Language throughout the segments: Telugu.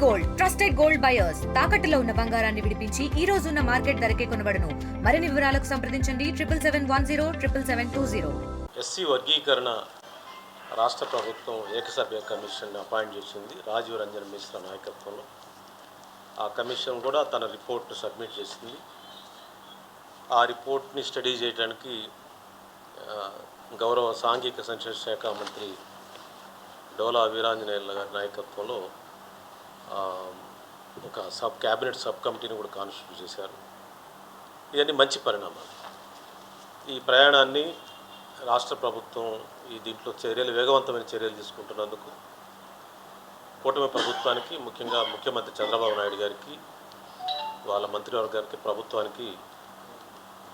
గోల్డ్ ట్రస్టెడ్ గోల్డ్ బయర్స్ తాకట్టులో ఉన్న బంగారాన్ని విడిపించి ఈ రోజు ఉన్న మార్కెట్ ధరకే కొనబడును. మరిన్ని వివరాలకు సంప్రదించండి 7771077720. ఎస్సీ వర్గీకరణ రాష్ట్ర ప్రభుత్వం ఏకసభ్య కమిషన్ అపాయింట్ చేసింది రాజీవ్ రంజన్ మిశ్రా నాయకత్వంలో. ఆ కమిషన్ కూడా తన రిపోర్ట్ సబ్మిట్ చేసింది. ఆ రిపోర్ట్ని స్టడీ చేయడానికి గౌరవ సాంఘిక సంక్షేమ శాఖ మంత్రి డోలా వీరాంజనేయుల గారి నాయకత్వంలో ఒక క్యాబినెట్ సబ్ కమిటీని కూడా కాన్స్టిట్యూట్ చేశారు. ఇవన్నీ మంచి పరిణామాలు. ఈ ప్రయాణాన్ని రాష్ట్ర ప్రభుత్వం దీంట్లో వేగవంతమైన చర్యలు తీసుకుంటున్నందుకు కూటమి ప్రభుత్వానికి, ముఖ్యంగా ముఖ్యమంత్రి చంద్రబాబు నాయుడు గారికి, వాళ్ళ మంత్రివర్గానికి, ప్రభుత్వానికి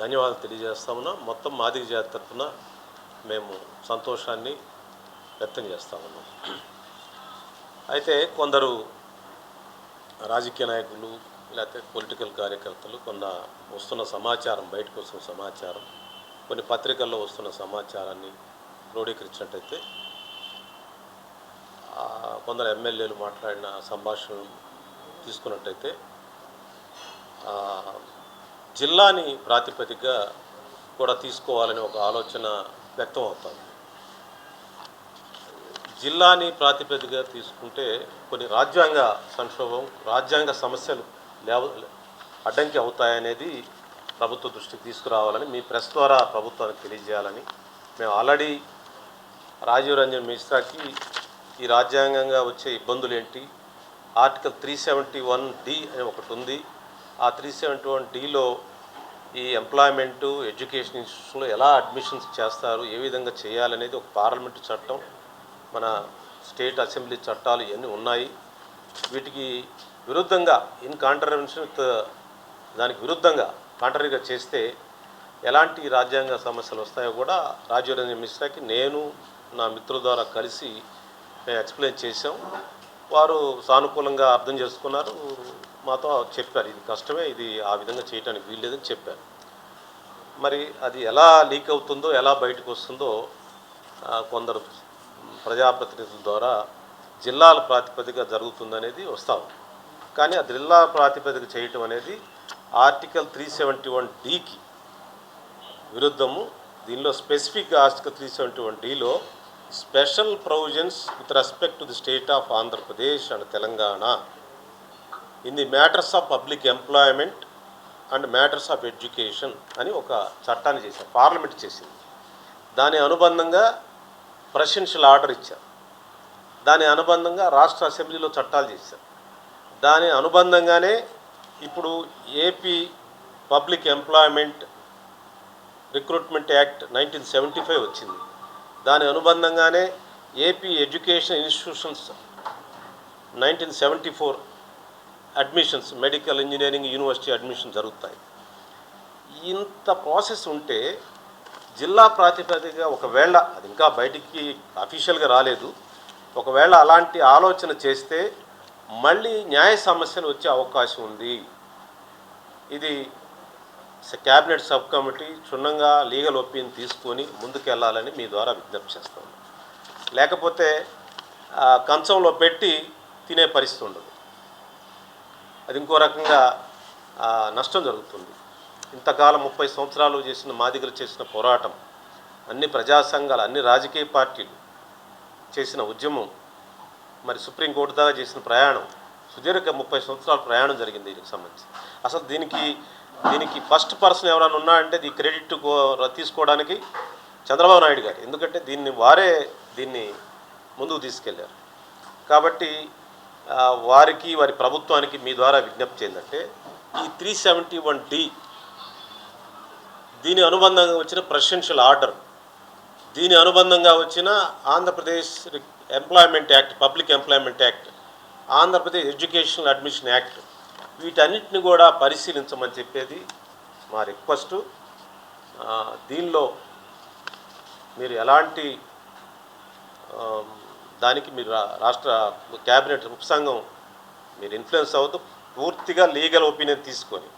ధన్యవాదాలు తెలియజేస్తా ఉన్నాం. మొత్తం మాదిగ జాతి తరఫున మేము సంతోషాన్ని వ్యక్తం చేస్తూ ఉన్నాం. అయితే కొందరు రాజకీయ నాయకులు లేకపోతే పొలిటికల్ కార్యకర్తలు వస్తున్న సమాచారం, బయటకు వస్తున్న సమాచారం, కొన్ని పత్రికల్లో వస్తున్న సమాచారాన్ని క్రోడీకరించినట్టయితే కొందరు ఎమ్మెల్యేలు మాట్లాడిన సంభాషణలు తీసుకున్నట్టయితే జిల్లాని ప్రాతిపదికగా కూడా తీసుకోవాలని ఒక ఆలోచన వ్యక్తం అవుతుంది. జిల్లాని ప్రాతిపదికగా తీసుకుంటే కొన్ని రాజ్యాంగ సంక్షోభం, రాజ్యాంగ సమస్యలు అడ్డంకి అవుతాయనేది ప్రభుత్వ దృష్టికి తీసుకురావాలని మీ ప్రెస్ ద్వారా ప్రభుత్వానికి తెలియజేయాలని మేము ఆల్రెడీ రాజీవ్ రంజన్ మిశ్రాకి ఈ రాజ్యాంగంగా వచ్చే ఇబ్బందులు ఏంటి, ఆర్టికల్ 371D అని ఒకటి ఉంది. ఆ 371Dలో ఈ ఎంప్లాయ్మెంటు, ఎడ్యుకేషన్ ఇన్స్టిట్యూషన్లో ఎలా అడ్మిషన్స్ చేస్తారు, ఏ విధంగా చేయాలనేది ఒక పార్లమెంటు చట్టం, మన స్టేట్ అసెంబ్లీ చట్టాలు ఇవన్నీ ఉన్నాయి. వీటికి విరుద్ధంగా దానికి విరుద్ధంగా కాంట్రరీగా చేస్తే ఎలాంటి రాజ్యాంగ సమస్యలు వస్తాయో కూడా రాజీవ్ రంజన్ మిశ్రాకి నేను నా మిత్రుల ద్వారా కలిసి మేము ఎక్స్ప్లెయిన్ చేసాం. వారు సానుకూలంగా అర్థం చేసుకున్నారు, మాతో చెప్పారు ఇది కష్టమే, ఇది ఆ విధంగా చేయడానికి వీల్లేదని చెప్పారు. మరి అది ఎలా లీక్ అవుతుందో, ఎలా బయటకు వస్తుందో కొందరు ప్రజాప్రతినిధుల ద్వారా జిల్లాల ప్రాతిపదికగా జరుగుతుందనేది వస్తాం. కానీ ఆ జిల్లా ప్రాతిపదిక చేయటం అనేది ఆర్టికల్ 371Dకి విరుద్ధము. దీనిలో స్పెసిఫిక్గా ఆర్టికల్ 371Dలో special provisions with respect to the state of Andhra Pradesh and Telangana in the matters of public employment and matters of education అని ఒక చట్టాన్ని చేశారు, పార్లమెంట్ చేసింది. దాని అనుబంధంగా ప్రెసిడెన్షియల్ ఆర్డర్ ఇచ్చారు. దాని అనుబంధంగా రాష్ట్ర అసెంబ్లీలో చట్టాలు చేశారు. దాని అనుబంధంగానే ఇప్పుడు AP public employment recruitment act 1975 వచ్చింది. దాని అనుబంధంగానే AP education institutions 1974 admissions, medical, engineering, university admission జరుగుతాయి. ఇంత ప్రాసెస్ ఉంటే జిల్లా ప్రాతిపదికగా ఒకవేళ అది ఇంకా బయటికి అఫీషియల్గా రాలేదు, ఒకవేళ అలాంటి ఆలోచన చేస్తే మళ్ళీ న్యాయ సమస్యలు వచ్చే అవకాశం ఉంది. ఇది క్యాబినెట్ సబ్ కమిటీ క్షుణ్ణంగా లీగల్ ఒపీనియన్ తీసుకొని ముందుకెళ్ళాలని మీ ద్వారా విజ్ఞప్తి చేస్తాను. లేకపోతే కంచంలో పెట్టి తినే పరిస్థితి ఉండదు, అది ఇంకో రకంగా నష్టం జరుగుతుంది. ఇంతకాలం 30 సంవత్సరాలు చేసిన మాదిగలు చేసిన పోరాటం, అన్ని ప్రజా సంఘాలు, అన్ని రాజకీయ పార్టీలు చేసిన ఉద్యమం, మరి సుప్రీంకోర్టు దాకా చేసిన ప్రయాణం, సుదీర్ఘ 30 సంవత్సరాల ప్రయాణం జరిగింది దీనికి సంబంధించి. అసలు దీనికి ఫస్ట్ పర్సన్ ఎవరైనా ఉన్నారంటే ఈ క్రెడిట్ తీసుకోవడానికి చంద్రబాబు నాయుడు గారు, ఎందుకంటే వారే దీన్ని ముందుకు తీసుకెళ్లారు. కాబట్టి వారికి, వారి ప్రభుత్వానికి మీ ద్వారా విజ్ఞప్తి ఏంటంటే ఈ 371D దీని అనుబంధంగా వచ్చిన ప్రెసిడెన్షియల్ ఆర్డర్, దీని అనుబంధంగా వచ్చిన Andhra Pradesh employment act, public employment act, Andhra Pradesh educational admission act, వీటన్నిటిని కూడా పరిశీలించమని చెప్పేది మా రిక్వెస్టు. దీనిలో మీరు ఎలాంటి దానికి మీరు రాష్ట్ర క్యాబినెట్ ఉపసంఘం మీరు ఇన్ఫ్లుయెన్స్ అవ్వద్దు. పూర్తిగా లీగల్ ఒపీనియన్ తీసుకొని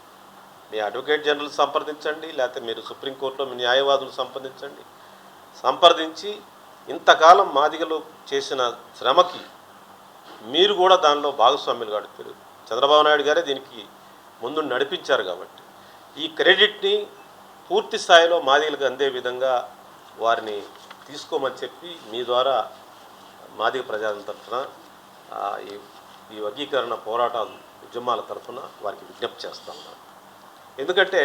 మీ అడ్వకేట్ జనరల్ సంప్రదించండి, లేకపోతే మీరు సుప్రీంకోర్టులో మీ న్యాయవాదులు సంప్రదించి ఇంతకాలం మాదిగలు చేసిన శ్రమకి మీరు కూడా దానిలో భాగస్వామ్యులు కాబట్టి చంద్రబాబు నాయుడు గారే దీనికి ముందు నడిపించారు కాబట్టి ఈ క్రెడిట్ని పూర్తి స్థాయిలో మాదిగలకు అందే విధంగా వారిని తీసుకోమని చెప్పి మీ ద్వారా మాదిగ ప్రజల తరఫున ఈ వర్గీకరణ పోరాటాల ఉద్యమాల తరఫున వారికి విజ్ఞప్తి చేస్తా ఉన్నాను. ఎందుకంటే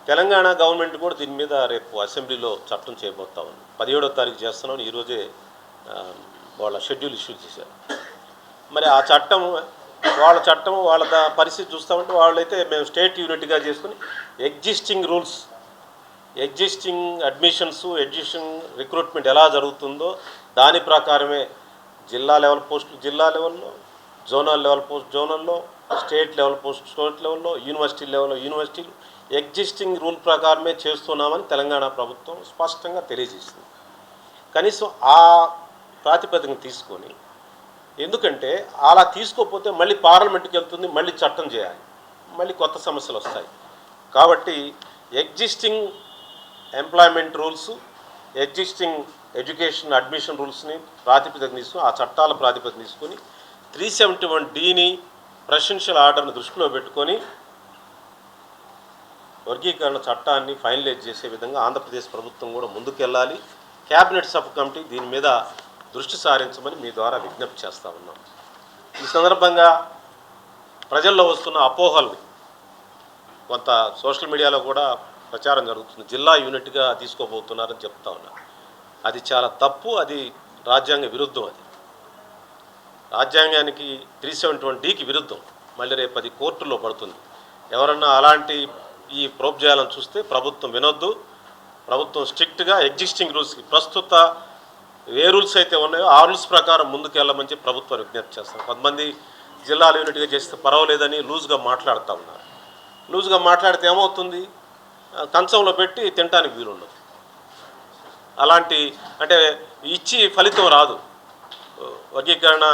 తెలంగాణ గవర్నమెంట్ కూడా దీని మీద రేపు అసెంబ్లీలో చట్టం చేయబోతా ఉంది. 17వ తారీఖు చేస్తున్నాం. ఈరోజే వాళ్ళ షెడ్యూల్ ఇష్యూ చేశారు. మరి ఆ చట్టం వాళ్ళ పరిస్థితి చూస్తామంటే వాళ్ళైతే మేము స్టేట్ యూనిట్గా చేసుకుని ఎగ్జిస్టింగ్ అడ్మిషన్స్ ఎగ్జిస్టింగ్ రిక్రూట్మెంట్ ఎలా జరుగుతుందో దాని ప్రకారమే జిల్లా లెవెల్ పోస్టులు జిల్లా లెవెల్లో, జోనల్ లెవెల్ పోస్ట్ జోనల్లో, స్టేట్ లెవెల్ పోస్ట్ స్టేట్ లెవెల్లో, యూనివర్సిటీ లెవెల్లో యూనివర్సిటీలు ఎగ్జిస్టింగ్ రూల్ ప్రకారమే చేస్తున్నామని తెలంగాణ ప్రభుత్వం స్పష్టంగా తెలియజేసింది. కనీసం ఆ ప్రాతిపదికను తీసుకొని, ఎందుకంటే అలా తీసుకోకపోతే మళ్ళీ పార్లమెంట్కి వెళ్తుంది, మళ్ళీ చట్టం చేయాలి, మళ్ళీ కొత్త సమస్యలు వస్తాయి. కాబట్టి existing employment rules, existing education admission రూల్స్ని ప్రాతిపదికన తీసుకుని ఆ చట్టాల ప్రాతిపదికన తీసుకొని 371Dని ప్రెసిడెన్షియల్ ఆర్డర్ని దృష్టిలో పెట్టుకొని వర్గీకరణ చట్టాన్ని ఫైనలైజ్ చేసే విధంగా ఆంధ్రప్రదేశ్ ప్రభుత్వం కూడా ముందుకెళ్ళాలి. క్యాబినెట్ సబ్ కమిటీ దీని మీద దృష్టి సారించమని మీ ద్వారా విజ్ఞప్తి చేస్తూ ఉన్నాం. ఈ సందర్భంగా ప్రజల్లో వస్తున్న అపోహల్ని కొంత సోషల్ మీడియాలో కూడా ప్రచారం జరుగుతుంది. జిల్లా యూనిట్గా తీసుకోబోతున్నారని చెప్తా ఉన్నారు. అది చాలా తప్పు. అది రాజ్యాంగ విరుద్ధం. అది రాజ్యాంగానికి 371Dకి విరుద్ధం. మళ్ళీ రేపు అది కోర్టులో పడుతుంది. ఎవరన్నా అలాంటి ఈ ప్రోబ్ చేయాలని చూస్తే ప్రభుత్వం వినొద్దు. ప్రభుత్వం స్ట్రిక్ట్గా ఎగ్జిస్టింగ్ రూల్స్కి ప్రస్తుత ఏ రూల్స్ అయితే ఉన్నాయో ఆ రూల్స్ ప్రకారం ముందుకు వెళ్ళమని చెప్పి ప్రభుత్వాన్ని విజ్ఞప్తి చేస్తాం. కొంతమంది జిల్లాల యూనిట్గా చేస్తే పర్వాలేదని లూజ్గా మాట్లాడుతూ ఉన్నారు. లూజ్గా మాట్లాడితే ఏమవుతుంది? కంచంలో పెట్టి తినడానికి వీలుండదు. అలాంటి అంటే ఇచ్చి ఫలితం రాదు. వర్గీకరణ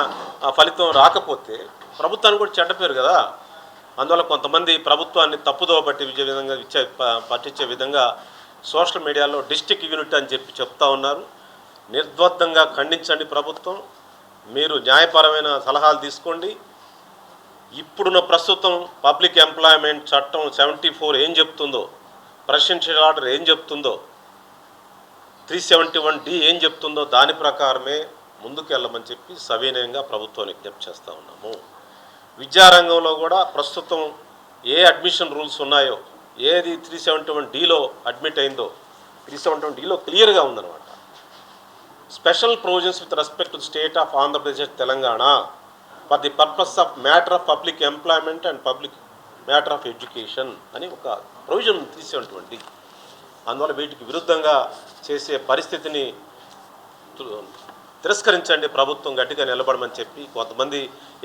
ఫలితం రాకపోతే ప్రభుత్వానికి కూడా చెడ్డ పేరు కదా. అందువల్ల కొంతమంది ప్రభుత్వాన్ని తప్పుదోవ పట్టించే విధంగా సోషల్ మీడియాలో డిస్ట్రిక్ట్ యూనిట్ అని చెప్పి చెప్తా ఉన్నారు. నిర్ద్వంద్వంగా ఖండించండి. ప్రభుత్వం మీరు న్యాయపరమైన సలహాలు తీసుకోండి. ఇప్పుడున్న ప్రస్తుతం పబ్లిక్ ఎంప్లాయ్మెంట్ చట్టం 74 ఏం చెప్తుందో, ప్రెసిడెన్షియల్ ఆర్డర్ ఏం చెప్తుందో, 371D ఏం చెప్తుందో దాని ప్రకారమే ముందుకు వెళ్ళమని చెప్పి సవినయంగా ప్రభుత్వాన్ని విజ్ఞప్తి చేస్తూ ఉన్నాము. విద్యారంగంలో కూడా ప్రస్తుతం ఏ అడ్మిషన్ రూల్స్ ఉన్నాయో, ఏది 371Dలో అడ్మిట్ అయిందో 371Dలో క్లియర్గా ఉందన్నమాట. Special provisions with respect to state of Andhra Pradesh Telangana for the purpose of matter of public employment and public matter of education అని ఒక ప్రొవిజన్ 371D. అందువల్ల వీటికి విరుద్ధంగా చేసే పరిస్థితిని తిరస్కరించండి. ప్రభుత్వం గట్టిగా నిలబడమని చెప్పి కొంతమంది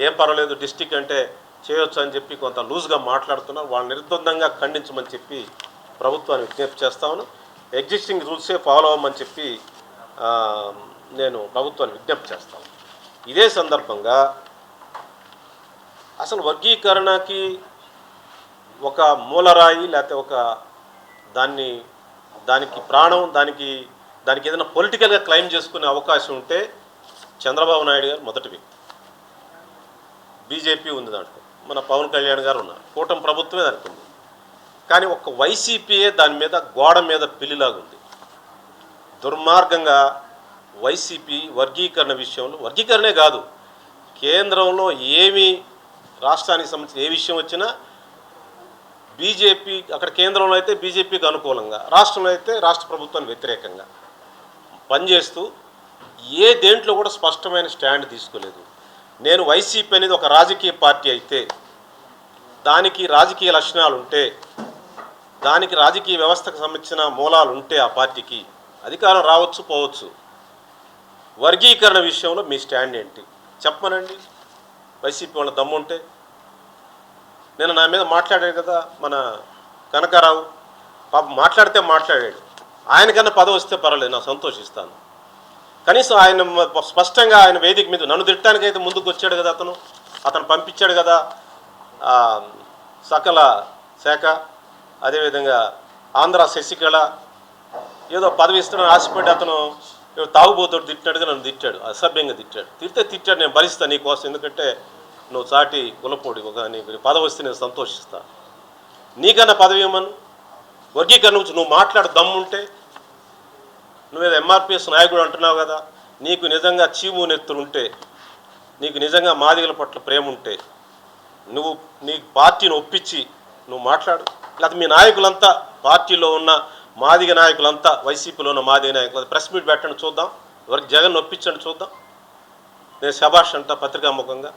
ఏం పర్వాలేదు డిస్టిక్ అంటే చేయొచ్చు అని చెప్పి కొంత లూజ్గా మాట్లాడుతున్నారు. వాళ్ళని నిర్ద్వందంగా ఖండించమని చెప్పి ప్రభుత్వాన్ని విజ్ఞప్తి చేస్తాను. ఎగ్జిస్టింగ్ రూల్సే ఫాలో అవ్వమని చెప్పి నేను ప్రభుత్వాన్ని విజ్ఞప్తి చేస్తాను. ఇదే సందర్భంగా అసలు వర్గీకరణకి ఒక మూలరాయి లేకపోతే ఒక దానికి ప్రాణం దానికి ఏదైనా పొలిటికల్గా క్లెయిమ్ చేసుకునే అవకాశం ఉంటే చంద్రబాబు నాయుడు గారు మొదటి వ్యక్తి. బీజేపీ ఉంది దాంట్లో, మన పవన్ కళ్యాణ్ గారు ఉన్నారు, కూటమి ప్రభుత్వమే దానికి ఉంది. కానీ ఒక్క వైసీపీయే దాని మీద గోడ మీద పిల్లిలాగుంది. దుర్మార్గంగా వైసీపీ వర్గీకరణ విషయంలో, వర్గీకరణే కాదు కేంద్రంలో ఏమి రాష్ట్రానికి సంబంధించిన ఏ విషయం వచ్చినా బీజేపీ, అక్కడ కేంద్రంలో అయితే బీజేపీకి అనుకూలంగా, రాష్ట్రంలో అయితే రాష్ట్ర ప్రభుత్వానికి వ్యతిరేకంగా పనిచేస్తూ ఏ దేంట్లో కూడా స్పష్టమైన స్టాండ్ తీసుకోలేదు. నేను వైసీపీ అనేది ఒక రాజకీయ పార్టీ అయితే, దానికి రాజకీయ లక్షణాలు ఉంటే, దానికి రాజకీయ వ్యవస్థకు సంబంధించిన మూలాలు ఉంటే ఆ పార్టీకి అధికారం రావచ్చు పోవచ్చు. వర్గీకరణ విషయంలో మీ స్టాండ్ ఏంటి చెప్పమనండి. వైసీపీ వాళ్ళ దమ్ముంటే నేను నా మీద మాట్లాడాడు కదా మన కనకారావు, పాప మాట్లాడితే మాట్లాడాడు. ఆయనకన్నా పదవి వస్తే పర్వాలేదు, నా సంతోషిస్తాను. కనీసం ఆయన స్పష్టంగా ఆయన వేదిక మీద నన్ను తిట్టడానికైతే ముందుకు వచ్చాడు కదా, అతను పంపించాడు కదా సకల శాఖ, అదేవిధంగా ఆంధ్ర శశికళ ఏదో పదవి ఇస్తాడని ఆశపడి అతను తాగుబోతోడు తిట్టినట్టుగా నన్ను తిట్టాడు, అసభ్యంగా తిట్టాడు. తిట్టాడు, నేను భరిస్తాను నీకోసం, ఎందుకంటే నువ్వు చాటి కులపోడి ఒక నీకు పదవి వస్తే నేను సంతోషిస్తా. నీకన్నా పదవి ఇవ్వమను. వర్గీకరణ గురించి నువ్వు మాట్లాడు దమ్ముంటే. నువ్వేదో ఎంఆర్పిఎస్ నాయకుడు అంటున్నావు కదా, నీకు నిజంగా చీము నెత్తులు ఉంటే, నీకు నిజంగా మాదిగల పట్ల ప్రేమ ఉంటే నువ్వు నీ పార్టీని ఒప్పించి నువ్వు మాట్లాడు. లేకపోతే మీ నాయకులంతా, పార్టీలో ఉన్న మాదిగ నాయకులంతా, వైసీపీలో ఉన్న మాదిగ నాయకులు ప్రెస్ మీట్ పెట్టండి చూద్దాం, ఎవరికి జగన్ ఒప్పించండి చూద్దాం. నేను శభాష్ అంట పత్రికాముఖంగా.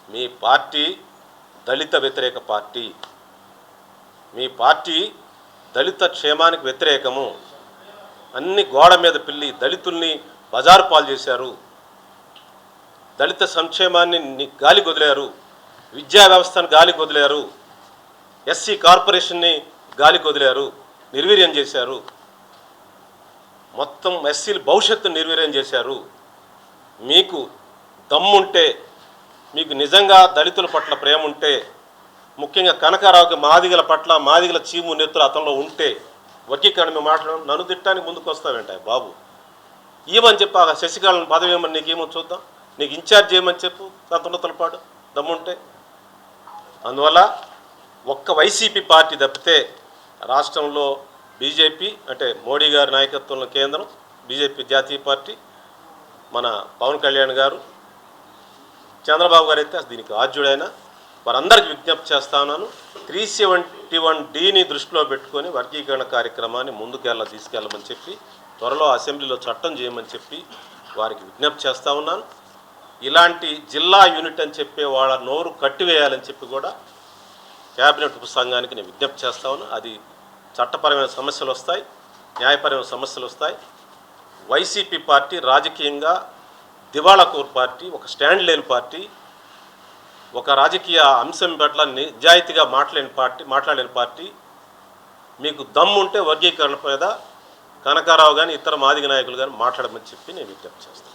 మీ పార్టీ దళిత వ్యతిరేక పార్టీ, మీ పార్టీ దళిత క్షేమానికి వ్యతిరేకము. అన్ని గోడ మీద పిల్లి దళితుల్ని బజారు పాలు చేశారు, దళిత సంక్షేమాన్ని గాలికి వదిలారు, విద్యా వ్యవస్థను గాలికి వదిలారు, ఎస్సీ కార్పొరేషన్ని గాలికి వదిలారు, నిర్వీర్యం చేశారు, మొత్తం ఎస్సీల భవిష్యత్తును నిర్వీర్యం చేశారు. మీకు దమ్ముంటే, మీకు నిజంగా దళితుల పట్ల ప్రేమ ఉంటే, ముఖ్యంగా కనకారావుకి మాదిగల పట్ల మాదిగల చీము నెత్తులు అతనిలో ఉంటే వర్గీకరణ మేము మాట్లాడడం, నన్ను తిట్టడానికి ముందుకు వస్తావేంటాయి బాబు. ఏమని చెప్పి ఆ శశికళను పదవి ఏమని నీకేమో చూద్దాం, నీకు ఇన్ఛార్జ్ చేయమని చెప్పు సంతనతల పాటు దమ్ముంటే. అందువల్ల ఒక్క వైసీపీ పార్టీ తప్పితే రాష్ట్రంలో బీజేపీ అంటే మోడీ గారి నాయకత్వంలో కేంద్రం, బీజేపీ జాతీయ పార్టీ, మన పవన్ కళ్యాణ్ గారు, చంద్రబాబు గారు అయితే దీనికి ఆద్యుడైన వారందరికీ విజ్ఞప్తి చేస్తా ఉన్నాను. 371Dని దృష్టిలో పెట్టుకొని వర్గీకరణ కార్యక్రమాన్ని తీసుకెళ్ళమని చెప్పి, త్వరలో అసెంబ్లీలో చట్టం చేయమని చెప్పి వారికి విజ్ఞప్తి చేస్తూ ఉన్నాను. ఇలాంటి జిల్లా యూనిట్ అని చెప్పే వాళ్ళ నోరు కట్టివేయాలని చెప్పి కూడా క్యాబినెట్ ఉపసంఘానికి నేను విజ్ఞప్తి చేస్తా ఉన్నాను. అది చట్టపరమైన సమస్యలు వస్తాయి, న్యాయపరమైన సమస్యలు వస్తాయి. వైసీపీ పార్టీ రాజకీయంగా దివాళాకోరు పార్టీ, ఒక స్టాండ్ లేని పార్టీ, ఒక రాజకీయ అంశం పట్ల నిజాయితీగా మాట్లాడలేని పార్టీ. మీకు దమ్ముంటే వర్గీకరణ మీద కనకారావు కానీ ఇతర మాదిగ నాయకులు కానీ మాట్లాడమని చెప్పి నేను విజ్ఞప్తి చేస్తాను.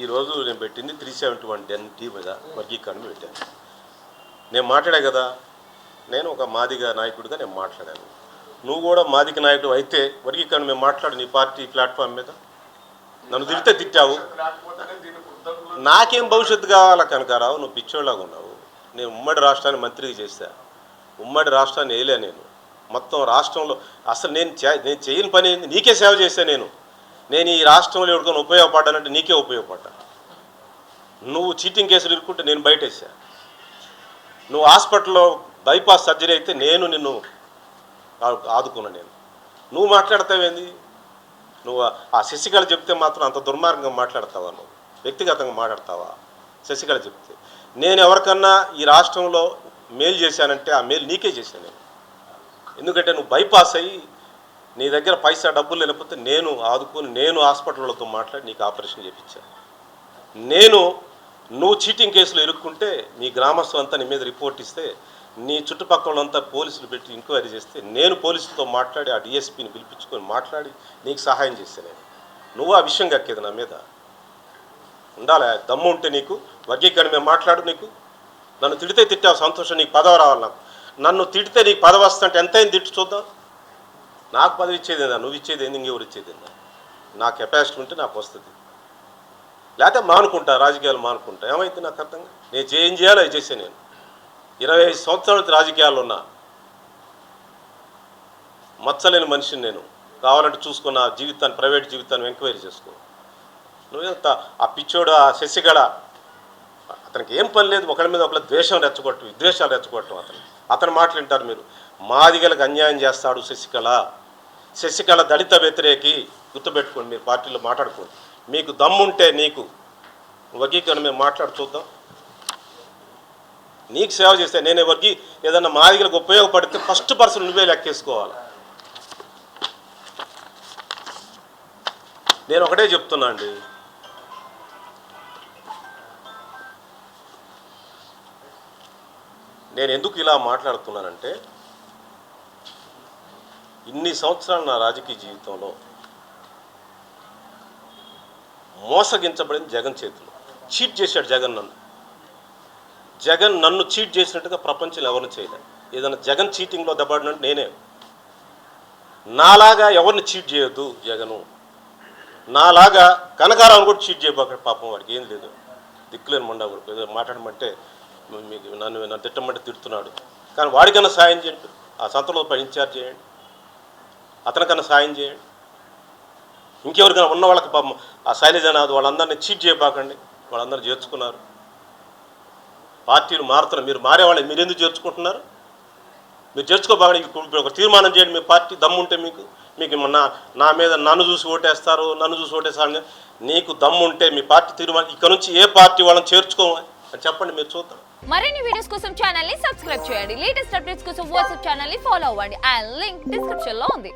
ఈరోజు నేను పెట్టింది 371D మీద వర్గీకరణ పెట్టాను. నేను మాట్లాడా కదా, నేను ఒక మాదిగ నాయకుడిగా నేను మాట్లాడాను. నువ్వు కూడా మాదిగ నాయకుడు అయితే వర్గీకరణ మేము మాట్లాడు నీ పార్టీ ప్లాట్ఫామ్ మీద. నన్ను తిడితే తిట్టావు, నాకేం భవిష్యత్తు కావాలా కనకారావు? నువ్వు పిచ్చోళ్ళగా ఉన్నావు. నేను ఉమ్మడి రాష్ట్రాన్ని మంత్రిగా చేశా, ఉమ్మడి రాష్ట్రాన్ని వేయలే నేను. మొత్తం రాష్ట్రంలో అసలు నేను చేయని పని నీకే సేవ చేశాను. నేను ఈ రాష్ట్రంలో ఎవరికైనా ఉపయోగపడ్డానంటే నీకే ఉపయోగపడ్డా. నువ్వు చీటింగ్ కేసులు ఇరుక్కుంటే నేను బయటేసా. నువ్వు హాస్పిటల్లో బైపాస్ సర్జరీ అయితే నేను నిన్ను ఆదుకున్నా. నువ్వు మాట్లాడతావేంది? నువ్వు ఆ శశికళ చెప్తే మాత్రం అంత దుర్మార్గంగా మాట్లాడతావా? నువ్వు వ్యక్తిగతంగా మాట్లాడతావా? శశికళ చెప్తే నేను ఎవరికన్నా ఈ రాష్ట్రంలో మేలు చేశానంటే ఆ మేలు నీకే చేశాను నేను. ఎందుకంటే నువ్వు బైపాస్ అయ్యి నీ దగ్గర పైసా డబ్బులు లేకపోతే నేను ఆదుకొని నేను హాస్పిటళ్ళతో మాట్లాడి నీకు ఆపరేషన్ చేయించాను. నువ్వు చీటింగ్ కేసులు ఇరుక్కుంటే మీ గ్రామస్తులు అంతా నీ మీద రిపోర్ట్ ఇస్తే నీ చుట్టుపక్కలంతా పోలీసులు పెట్టి ఎంక్వైరీ చేస్తే నేను పోలీసులతో మాట్లాడి ఆ డిఎస్పీని పిలిపించుకొని మాట్లాడి నీకు సహాయం చేశాను. నువ్వు ఆ విషయం కక్కేది నా మీద ఉండాలి. దమ్ము ఉంటే నీకు వర్గీకరణ మేము మాట్లాడు. నీకు నన్ను తిడితే తిట్టావు, సంతోషం, నీకు పదవి రావాలి. నన్ను తిడితే నీకు పదవి వస్తుంటే ఎంతైంది తిట్టు చూద్దాం. నాకు పదవి ఇచ్చేదేందా, నువ్వు ఇచ్చేది ఏంది, ఇంకెవరు ఇచ్చేదేందా? నా కెపాసిటీ ఉంటే నాకు వస్తుంది, లేకపోతే మానుకుంటా, రాజకీయాలు మానుకుంటా. ఏమైతే నాకు అర్థంగా నేను ఏం చేయాలో అది చేసే. నేను 25 సంవత్సరాల నుంచి రాజకీయాల్లో ఉన్నా, మచ్చలేని మనిషిని నేను. కావాలంటే చూసుకున్న జీవితాన్ని, ప్రైవేట్ జీవితాన్ని ఎంక్వైరీ చేసుకో. నువ్వేంత ఆ పిచ్చోడు ఆ శశికళ, అతనికి ఏం పని లేదు ఒకరి మీద ఒకరి విద్వేషాలు రెచ్చగొట్టడం. అతను మాట్లాంటారు మీరు. మాదిగలకు అన్యాయం చేస్తాడు శశికళ దళిత వ్యతిరేకి. గుర్తుపెట్టుకోండి, మీరు పార్టీలో మాట్లాడుకోండి. మీకు దమ్ముంటే నీకు వర్గీకరణ మేము మాట్లాడు చూద్దాం. నీకు సేవ చేస్తే నేను ఏదన్నా మాదిగలకు ఉపయోగపడితే ఫస్ట్ పర్సన్ నువ్వే లెక్కేసుకోవాలి. నేను ఒకటే చెప్తున్నా అండి, నేను ఎందుకు ఇలా మాట్లాడుతున్నానంటే ఇన్ని సంవత్సరాలు నా రాజకీయ జీవితంలో మోసగించబడింది జగన్ చేతిలో. చీట్ చేశాడు జగన్ నన్ను చీట్ చేసినట్టుగా ప్రపంచంలో ఎవరిని చేయలేదు. ఏదైనా జగన్ చీటింగ్లో దెబ్బడినట్టు నేనే. నాలాగా ఎవరిని చీట్ చేయొద్దు జగను, నాలాగా కనకారావు కూడా చీట్ చేయబోక, పాపం వాడికి ఏం లేదు, దిక్కులేని మొండా కూడా ఏదో మాట్లాడమంటే మీకు నన్ను తిట్టమంటే తిడుతున్నాడు. కానీ వాడికన్నా సాయం చేయండి, ఆ సంతలో ఇన్ఛార్జ్ చేయండి, అతనికన్నా సాయం చేయండి. ఇంకెవరికైనా ఉన్న వాళ్ళకి పాపం ఆ శైలజనాథ్ వాళ్ళందరినీ చీట్ చేయబాకండి, వాళ్ళందరూ చేర్చుకున్నారు. పార్టీలు మారుతున్నారు, మీరు మారేవాళ్ళు మీరు ఎందుకు చేర్చుకుంటున్నారు? మీరు చేర్చుకోబాకండి. ఇప్పుడు ఒక తీర్మానం చేయండి, మీ పార్టీ దమ్ముంటే మీకు నా మీద నన్ను చూసి ఓటేస్తారు, నన్ను చూసి ఓటేస్తారని. నీకు దమ్ముంటే మీ పార్టీ తీర్మానం ఇక్కడ నుంచి ఏ పార్టీ వాళ్ళని చేర్చుకోమని చెప్పండి, మీరు చూద్దాం. మరిన్ని వీడియోస్ కోసం ఛానల్ ని సబ్స్క్రైబ్ చేయండి. లేటెస్ట్ అప్డేట్స్ కోసం వాట్సాప్ ఛానల్ ని ఫాలో అవ్వండి. ఆ లింక్ డిస్క్రిప్షన్ లో ఉంది.